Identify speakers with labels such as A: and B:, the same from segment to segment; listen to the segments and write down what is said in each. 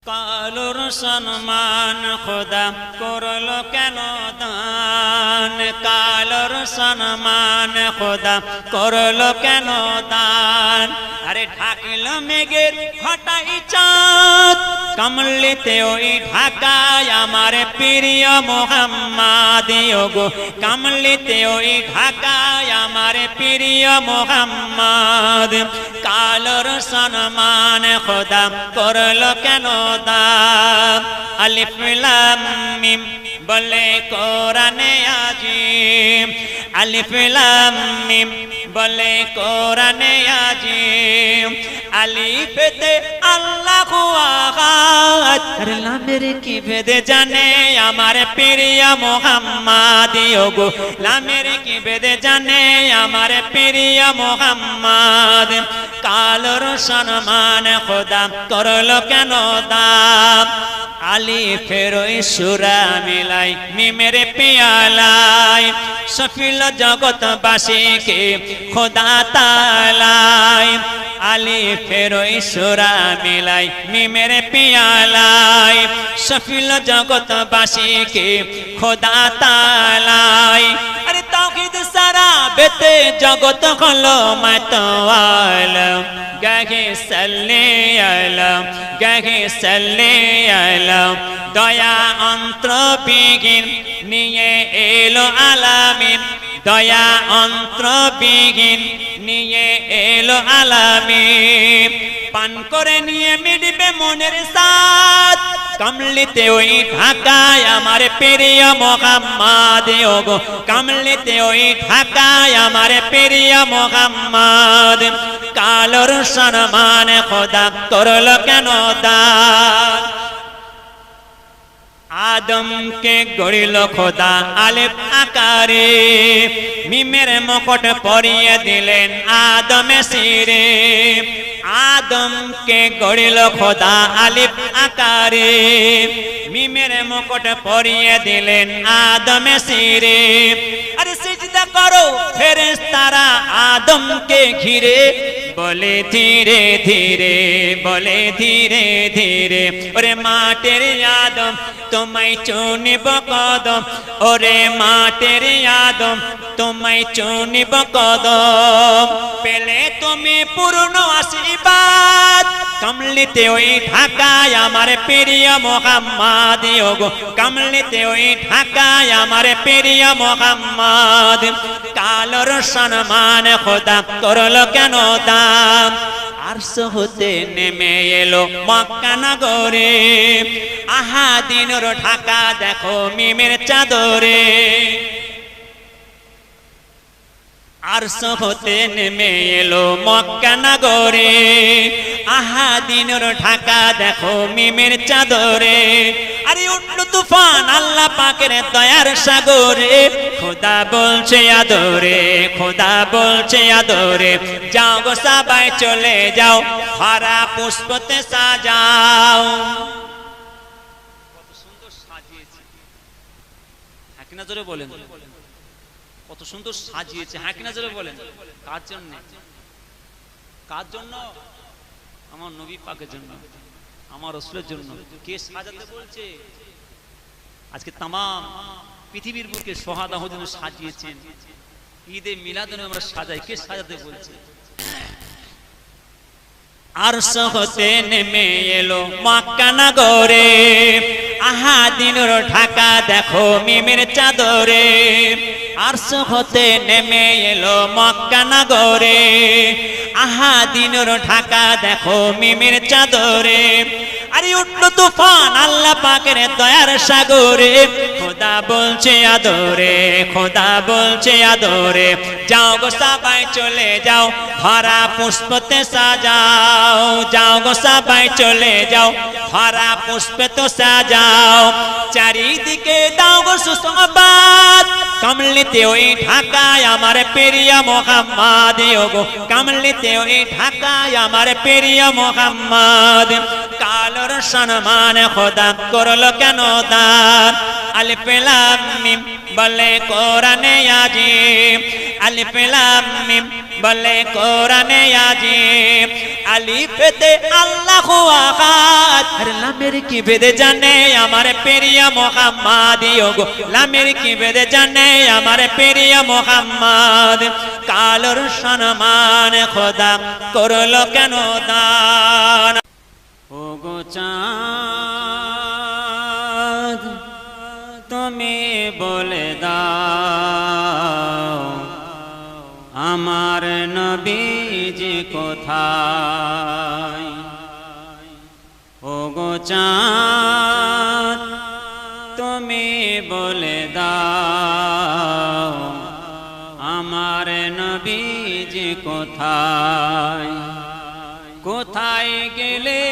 A: কালোর সম্মান খোদা করলো কেন দান, কালোর সম্মান খোদা করলো কেন দান। আরে ঢাকলো মেঘের হঠাই চাঁদ, কমলিতে ওই ঢাকায় আমার প্রিয় মোহাম্মদ। ওগো কমলিতে ওই ঢাকায় আমার প্রিয় মোহাম্মদ। কালোর সম্মান খোদা করলো কেন দান। আলিফ লাম মিম বলে কোরআনে আযীম, আলিফ লাম মিম বলে কোরআনে আযীম। আলিফেতে আল্লাহু আহাদ, আর লামের কি ভেদে জানে আমার প্রিয় মোহাম্মদ। ওগো লামের কি ভেদে জানে আমার প্রিয় মোহাম্মদ। কালোর সম্মান খোদা করলো কেন দান। আলিফের ওই সূরা মিলাই মিমের পিয়ালাই, সফিল জগৎবাসীকে খোদা তাআলাই। আলিফের ওই সূরা মিলাই মিমের পিয়ালাই, সফিল জগৎবাসীকে খোদা তাআলাই। আরে তাওহীদ সারা বেতে জগৎ হলো মাতওয়ালা, গাহে সাল্লি আলা, গাহে সাল্লি আলা। দয়া অন্তর বিহীন নিয়ে এলো আলামিন, দয়া অন্তর বিহীন নিয়ে এলো আলামিন। পান করে নিয়ে মিটবে মনের সাদ, কমলিতে ওই ঢাকায় আমার প্রিয় মোহাম্মদ। ওগো কমলিতে ওই ঢাকায় আমার প্রিয় মোহাম্মদ। কালোর সম্মান খোদা করলো কেন দান। আদমকে গড়িল খোদা আলিফ আকারে, মিমের মুকুট পরিয়ে দিলেন আদমে শিরে। আদমকে গড়িল খোদা আলিফ আকারে, মিমের মুকুট পরিয়ে দিলেন আদমে শিরে। আরে সিজদা করো ফেরেশতারা আদমকে ঘিরে, বলে ধীরে ধীরে, বলে ধীরে ধীরে। ওরে মাটির আদম তোমায় চুনিব কদম, ওরে মাটির আদম তোমায় চুনিব কদম। পেলে তুমি পূর্ণ আশীর্বাদ, কমলিতে ওই ঢাকায় আমার প্রিয় মোহাম্মদ। ওগো কমলিতে ওই ঢাকায় আমার প্রিয় মোহাম্মদ। কালোর সম্মান খোদা করলো কেন দান। আরশ হতে নেমে এলো মক্কা নগরে, আহাদিনের ঢাকা দেখো মিমের চাদরে। আরশ হতে নেমে এলো মক্কা নগরে, আহাদিনের ঢাকা দেখো মিমের চাদরে। আরে উঠলো তুফান আল্লাহ পাকের দয়ার সাগরে, খোদা বলছে আদরে, খোদা বলছে আদরে। যাও গো সবাই চলে যাও, হারা পুষ্পতে সাজাও। কত সুন্দর সাজিয়েছে, হ্যাঁ কিনা জোরে বলেন। কত সুন্দর সাজিয়েছে, হ্যাঁ কিনা জোরে বলেন। কার জন্য? কার জন্য? আমার নবী পাকের জন্য, আমার রাসূলের জন্য। কে সাজাতে বলছে? আজকে तमाम পৃথিবীর বুকে সোহাদা হুজুর সাজিয়েছেন। ঈদে মিলাদে আমরা সাজাই, কে সাজাতে বলছে? আরশ হতে নেমে এলো মক্কা নগরে, আহাদিনের ঢাকা দেখো মিমের চাদরে। আরশ হতে নেমে এলো মক্কা নগরে, আহাদিনের ঢাকা দেখো মিমের চাদরে। আরে উঠলো তুফান আল্লাহ পাকের দয়ার সাগরে, খোদা বলছে আদরে, খোদা বলছে আদরে। যাও গো সবাই চলে যাও, ভরা পুষ্পতে সাজাও। যাও গো সবাই চলে যাও, ভরা পুষ্পে তো সাজাও। চারিদিকে দাও গো সুসংবাদ, কমলিতে ওই ঢাকায় আমার প্রিয় মোহাম্মদ। ওগো কমলিতে ওই ঢাকায় আমার প্রিয় মোহাম্মদ। কালোর সম্মান খোদা করলো কেন দান। আলিফ লাম মিম বলে কোরআনে আযীম, আলিফ লাম মিম বলে কোরআনে আযীম। আলিফেতে আল্লাহু আহাদ, আর লামের কি ভেদে জানে আমার পেরিয়া মুহাম্মদ, ওগো লামের কি ভেদে জানে আমার পেরিয়া মুহাম্মদ। কালোর সম্মান খোদা করলো কেন দান, ওগো চাঁদ তুমি বলে দাও আমার নবীজি কোথায়। ওগো চাঁদ তুমি বলে দাও আমার নবীজি কোথায়। কোথায় গেলে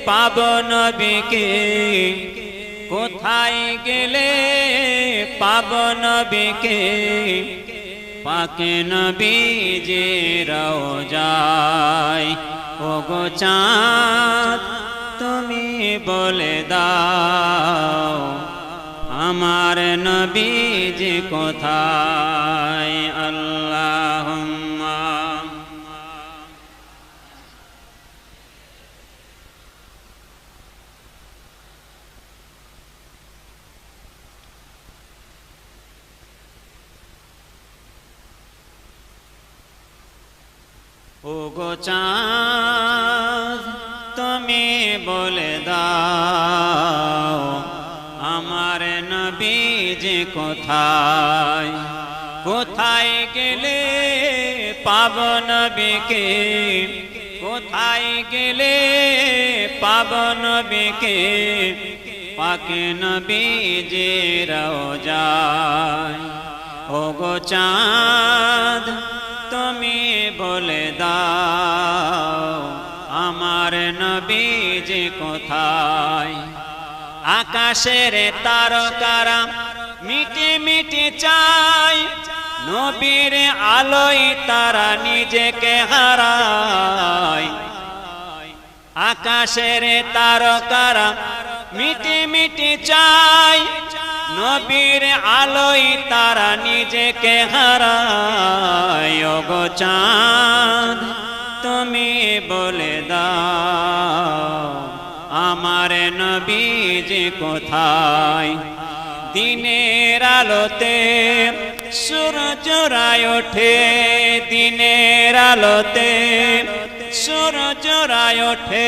A: পাব নবীকে, কোথায় গেলে পাব নবীকে, পাকে নবীজি রওজায়। ওগো চাঁদ তুমি বলে দাও আমার নবীজি কোথায়। আল্লাহুম্মা ওগো চাঁদ তুমি বলে দাও আমার নবীজি কোথায়। কোথায় গেলে পাব নবীকে, কোথায় গেলে পাব নবীকে, পাকে নবীজি রওজায়। ওগো চাঁদ তুমি বলে দাও আমার নবীজি কোথায়। আকাশের তারকারা মিটি মিটি চায়, নবীর আলোয় তারা নিজেকে হারায়। আকাশের তারকারা মিটি মিটি চায়, নবীর আলোয় তারা নিজেকে হারায়। ওগো চাঁদ তুমি বলে দাও আমার নবীজি কোথায়। দিনের আলোতে সূর্য রায় ওঠে, দিনের আলোতে সূর্য রায় ওঠে,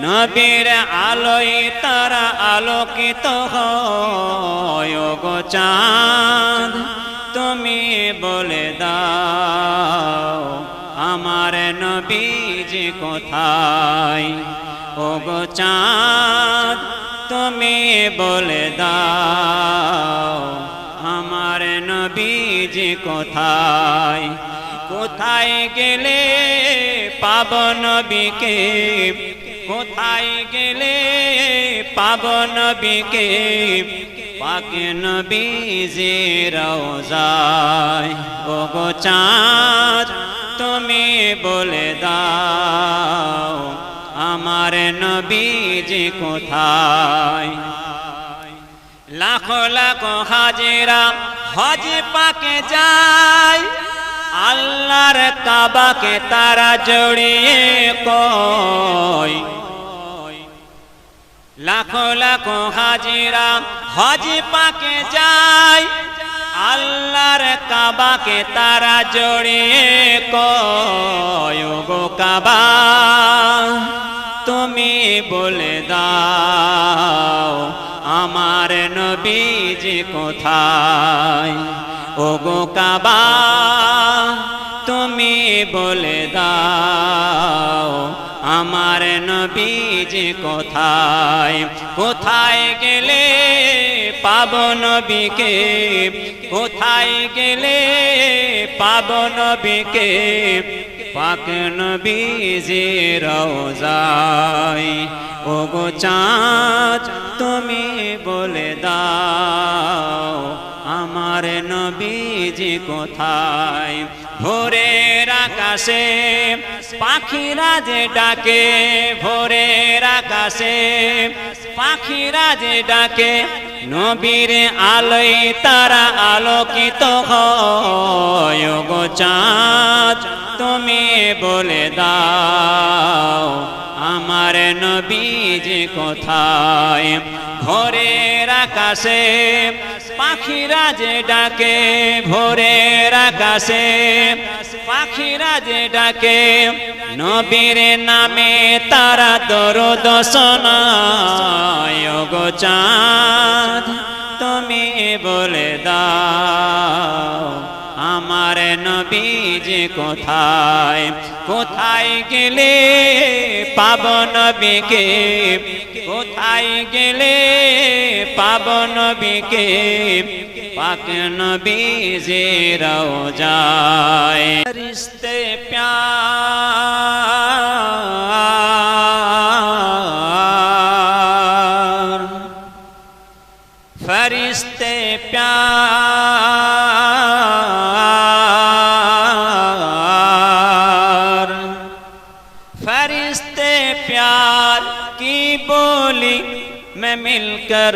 A: নবীর আলোয় তারা আলোকিত হয়। ওগো চাঁদ তুমি বলে দাও আমার নবীজি কোথায়। ওগো চাঁদ তুমি বলে দাও আমার নবীজি কোথায়। কোথায় গেলে পাব নবীকে, কোথায় গেলে পাব নবীকে, পাকে নবীজি রওজায়। ওগো চাঁদ তুমি বলে দাও আমার নবীজি কোথায়। লাখো লাখো হাজিরা হজ পাকে যায়, আল্লাহর কাবাকে তারা জড়িয়ে কয়। লাখো লাখো হাজিরা হজ পাকে যায়, আল্লাহর কাবাকে তারা জড়িয়ে কয়। ওগো কাবা তুমি বলে দাও আমার নবীজি কোথায়। ওগো কাবা তুমি বলে দাও আমার নবীজি কোথায়। কোথায় গেলে পাব নবীকে, কোথায় গেলে পাব নবীকে, পাক নবীজি রওজায়। ওগো চাঁদ তুমি বলে দাও আমার নবীজি কোথায়। ভোরের আকাশে পাখিরা যে ডাকে, ভোরের আকাশে পাখিরা যে ডাকে, নবীর আলোয় তারা আলোকিত হয় গো চাঁদ তুমি বলে দাও আমার নবীজি কোথায় ভোরের আকাশে পাখিরা যে ডাকে ভোরের আকাশে পাখিরা যে ডাকে নবীর নামে তারা দরুদ শোনায় গো চাঁদ তুমি বলে দাও আমার নবীজি কোথায় কোথায় গেলে পাব নবীকে কোথায় গেলে পাব নবীকে পাক নবীজি রওজায় ফরিস্তে প্यार फरिश्ते प्यार फरिश्ते प्यार की बोली मैं मिलकर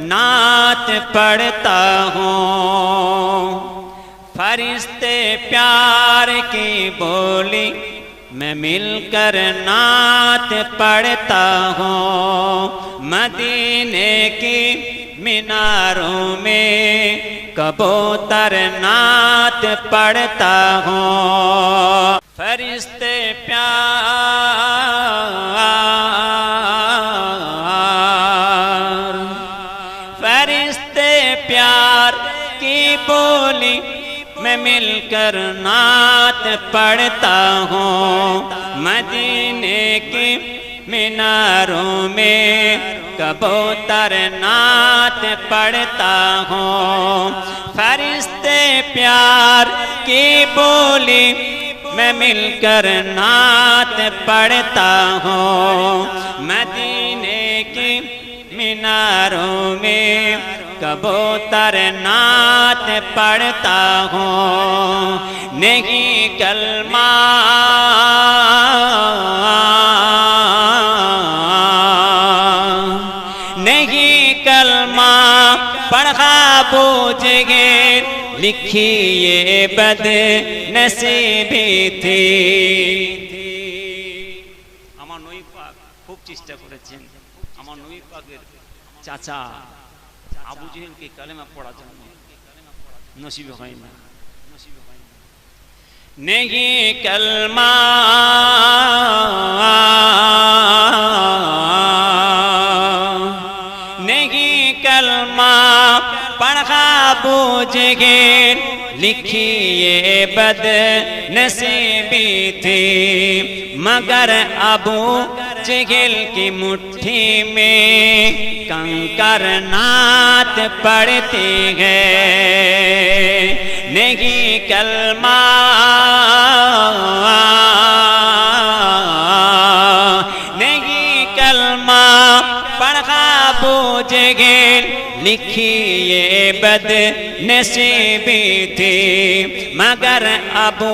A: नात पढ़ता हूँ फरिश्ते प्यार की बोली मैं मिलकर नात पढ़ता हूँ मदीने की मीनारों में कबूतर नात पढ़ता हूँ फरिश्ते प्यार फरिश्ते प्यार की बोली मैं मिलकर नात पढ़ता हूँ मदीने की मीनारों में कबूतर नात पढ़ता हूँ फरिश्ते प्यार की बोली मैं मिलकर नात पढ़ता हूँ मदीने की मीनारों में कबूतर नात पढ़ता हूँ नहीं कलमा नहीं कलमा पढ़ा बूझे लिखी ये बद नसीबी थी আমার নবী পাক খুব চেষ্টা করেছেন আমার নবী পাকের চাচা আবু জেহেলকে কালেমা পড়ার জন্য নসিব হয় না नहीं कलमा नहीं कलमा पढ़ा बूझे लिखी ये बद नसीबी थी मगर अबू जहल की मुट्ठी में कंकर नात पड़ती है नहीं कलमा नहीं कलमा पढ़ा बूझे लिखी ये बद नसीबी थी मगर अबू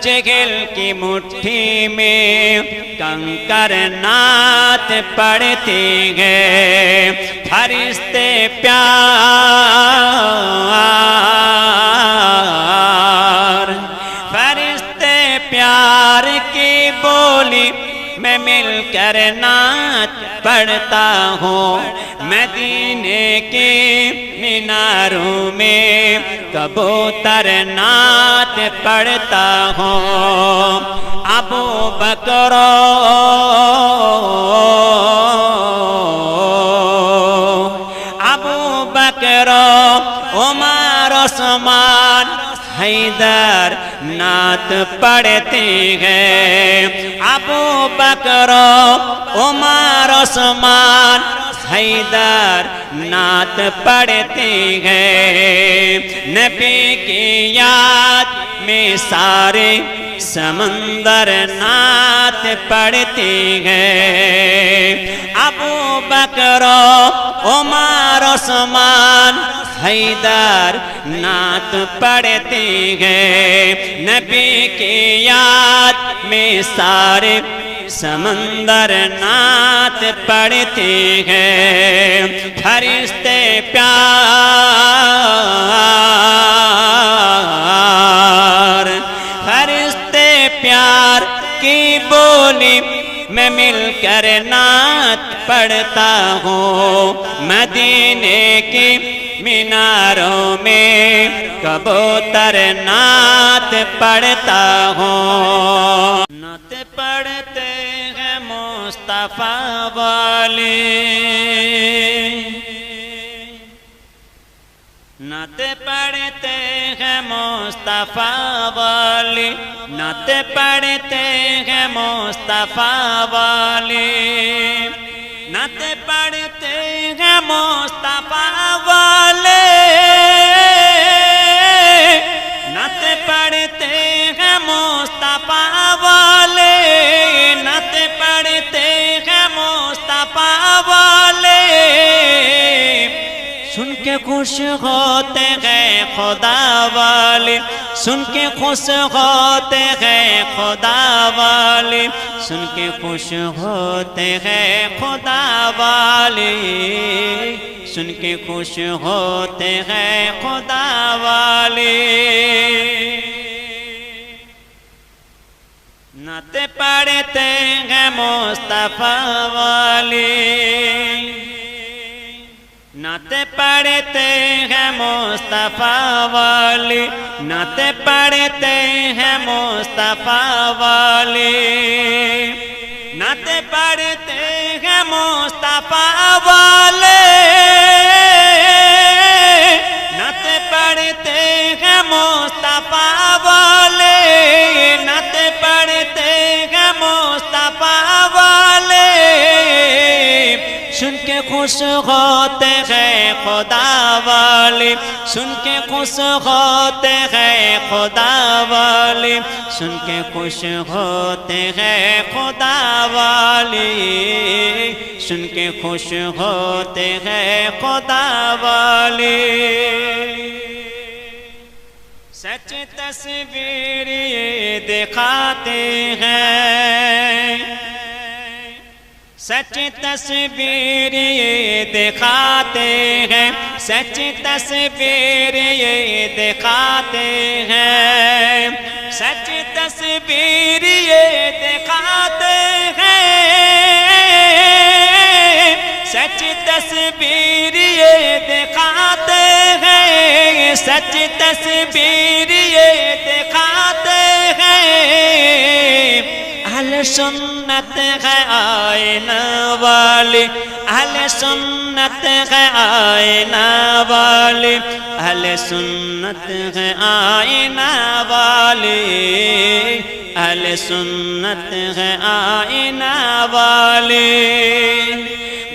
A: जहल की मुट्ठी में कंकर नात पड़ती है फरिश्ते प्यार फरिश्ते प्यार की बोली मैं मिलकर नात पढ़ता हूँ मदीने के मीनारों में कबूतर नात पढ़ता हूँ अबू बकर अबू बकर उमर उस्मान हैदर नात पढ़ते हैं अबू बकर उमर उस्मान हैदर नात पढ़ते हैं नबी की याद में सारे समंदर नात पढ़ते हैं अबू बकर उमर उस्मान حیدر نعت پڑھتے ہیں نبی کی یاد میں سارے سمندر نعت پڑھتے ہیں فرشتے پیار فرشتے پیار کی بولی میں مل کر نعت پڑھتا ہوں مدینے کی میناروں میں کبوتر نعت پڑھتا ہوں نعت پڑھتے ہیں مصطفیٰ والے نعت پڑھتے ہیں مصطفیٰ والے نعت پڑھتے ہیں مصطفیٰ والے نعت پڑھتے ہیں مصطفیٰ والے نعت پڑھتے ہیں مصطفیٰ والے نعت پڑھتے ہیں مصطفیٰ والے سن کے خوش ہوتے ہیں خدا والے سن کے خوش ہوتے ہیں خدا والے سن کے خوش ہوتے ہیں خدا والے سن کے خوش ہوتے ہیں خدا والے نعت پڑھتے ہیں مصطفیٰ والے نعت پڑھتے ہیں مصطفیٰ والے نعت پڑھتے ہیں مصطفیٰ والے نعت پڑھتے ہیں مصطفیٰ والے نعت پڑھتے ہیں مصطفیٰ والے نعت پڑھتے ہیں مصطفیٰ والے سن کے خوش ہوتے ہیں خدا والے سن کے خوش ہوتے ہیں خدا والے سن کے خوش ہوتے ہیں خدا والے سن کے خوش ہوتے ہیں خدا والے سچ تصویر یہ دکھاتے ہیں سچ تصویر یہ دکھاتے ہیں سچ تصویر یہ دکھاتے ہیں سچ تصویر یہ دکھاتے ہیں سچ تصویر یہ دکھاتے ہیں سچ تصویر یہ دکھاتے ہیں اہل سنت ہے آئینہ والے اہل سنت ہے آئینہ والے اہل سنت ہے آئینہ والے اہل سنت ہے آئینہ والے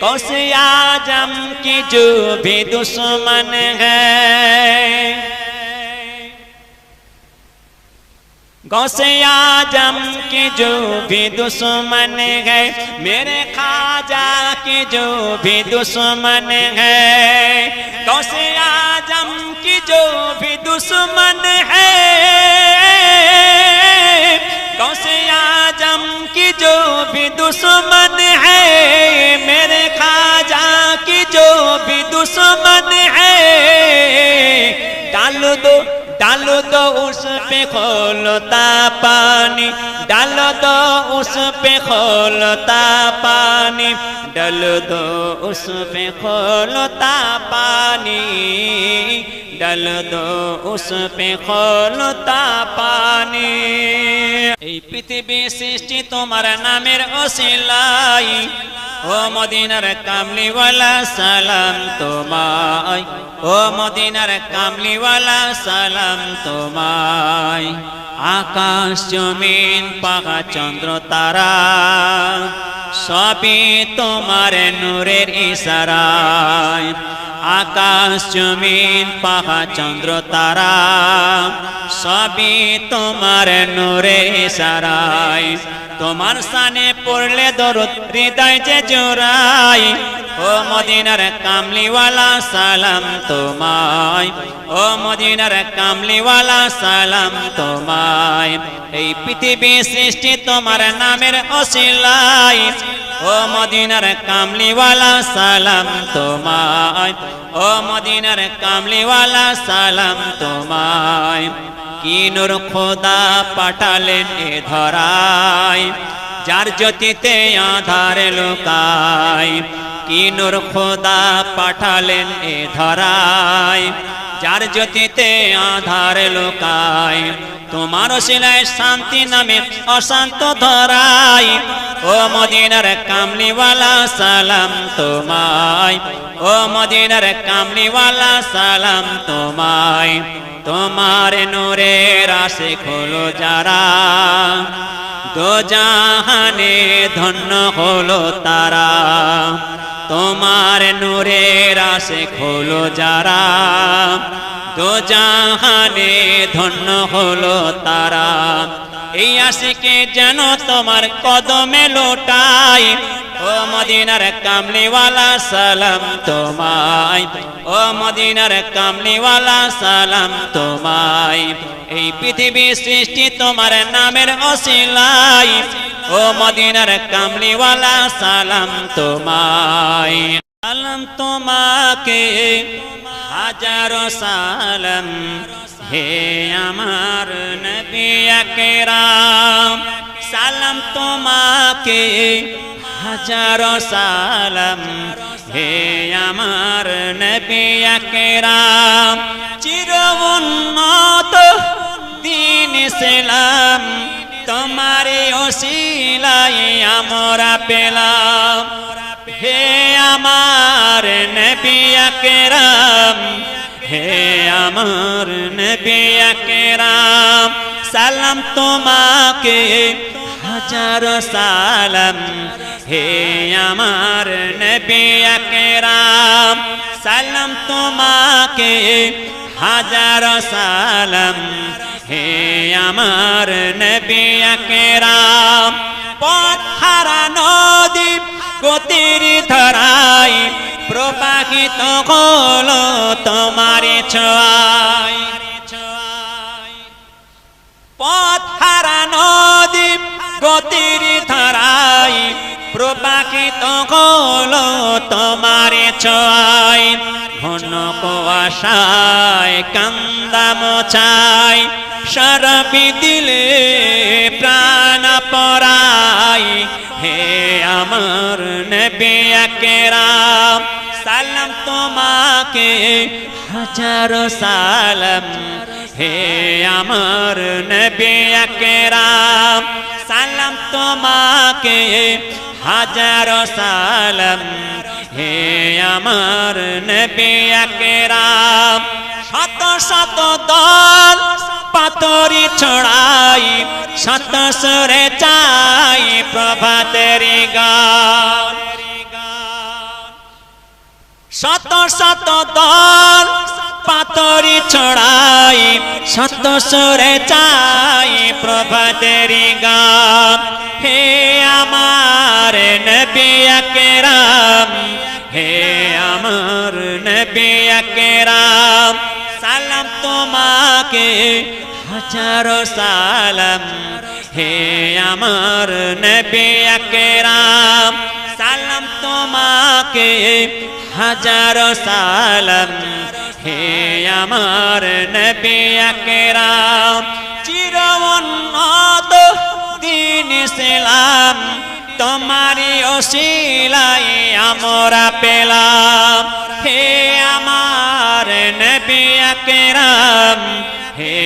A: غوث اعظم کی جو بھی دشمن ہے غوث اعظم کی جو بھی دشمن ہے میرے خواجہ کی جو بھی دشمن ہے غوث اعظم کی جو بھی دشمن ہے غوث اعظم کی جو بھی دشمن ہے میرے خواجہ کی جو بھی دشمن ہے ڈال دو اس پہ کھولتا پانی ڈال دو اس پہ کھولتا پانی ڈال دو اس پہ کھولتا پانی ڈال دو اس پہ کھولتا পানি এই পৃথিবী সৃষ্টি তোমার নামের ওসিলায় ও মদিনার কামলিওয়ালা সালাম তোমায় ও মদিনার কামলিওয়ালা সালাম তোমায় আকাশ জমিন পাহাড় চন্দ্র তারা সবই তোমার নূরের ইশারায় আকাশ জমিন পাহাড় চন্দ্র তারা সবই তোমার নূরের ইশারায় তোমার শানে পড়লে দরুদ হৃদয় যে জোড়ায় ও মদিনার কামলিওয়ালা সালাম তোমায় ও মদিনার কামলিওয়ালা সালাম তোমায় এই পৃথিবী সৃষ্টি তোমার নামের ওসিলায় ও মদিনার কামলিওয়ালা সালাম তোমায় ও মদিনার কামলিওয়ালা সালাম তোমায় কি নূর খোদা পাঠালেন এ ধরায় যার জ্যোতিতে আধার লুকায় কি নূর খোদা পাঠালেন এ ধরায় যার জ্যোতিতে আধার লুকায় তোমার ওসিলায় শান্তি নামে অশান্ত ধরায় ও মদিনার কামলিওয়ালা সালাম তোমায় ও মদিনার কামলিওয়ালা সালাম তোমায় তোমার নূরের আশিক হলো যারা দো জাহানে ধন্য হলো তারা তোমার নূরের আশিক হলো যারা দো জাহানে ধন্য হলো তারা এই আশিকে যেন তোমার কদমে লোটাই ও মদিনার কামলিওয়ালা সালাম তোমায় ও মদিনার কামলিওয়ালা সালাম তোমায় এই পৃথিবী সৃষ্টি তোমার নামের ওসিলায় ও মদিনার কামলিওয়ালা সালাম তোমায় সালাম তোমাকে হাজারো সালাম হে আমার নবী আকরাম সালাম তোমাকে হাজারো সালাম হে আমার নবী আকরাম চির উন্নত দ্বীন ইসলাম তোমারে ওসিলায় আমরা পেলাম হে আমার নবী আকরাম হে আমার নবী আকরাম সালাম তোমাকে হাজারো সালাম হে আমার নবী আকরাম সালাম তোমাকে হাজারো সালাম হে আমার নবী আকরাম পথ হারানো দ্বীপ গতির ধারায় প্রবাহিত হলো তোমার ছোঁয়ায় পথ হারানো দ্বীপ গতির ধারায় প্রবাহিত হলো তোমার ছোঁয়ায় ঘন কুয়াশায় কান্দা মোছায় শরবি দিলে প্রাণ পরায় হে আমার নবী আকরাম সালাম তোমাকে হাজারো সালাম হে আমার নবী আকরাম সালাম তোমাকে হাজারো সালাম হে আমার নবী আকরাম শত শত দল পাতরি ছড়াই শত সুরে চাই প্রভাতের গান শত শত দল পাতরি ছড়াই শত সুরে চাই প্রভাতের গান হে আমার নবী আকরাম হে আমার নবী আকরাম সালাম তোমাকে হাজারো সালাম হে আমার নবী আকরাম সালাম তোমাকে হাজারো সালাম হে আমার নবী আকরাম চির উন্নত দ্বীন ইসলাম তোমারি ওসিলায় আমরা পেলাম হে আমার নবী আকরাম হে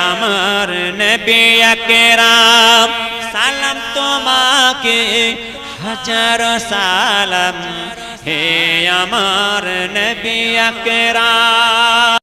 A: আমার নবী আকরাম সালাম তোমাকে হাজারো সালাম হে আমার নবী আকরাম।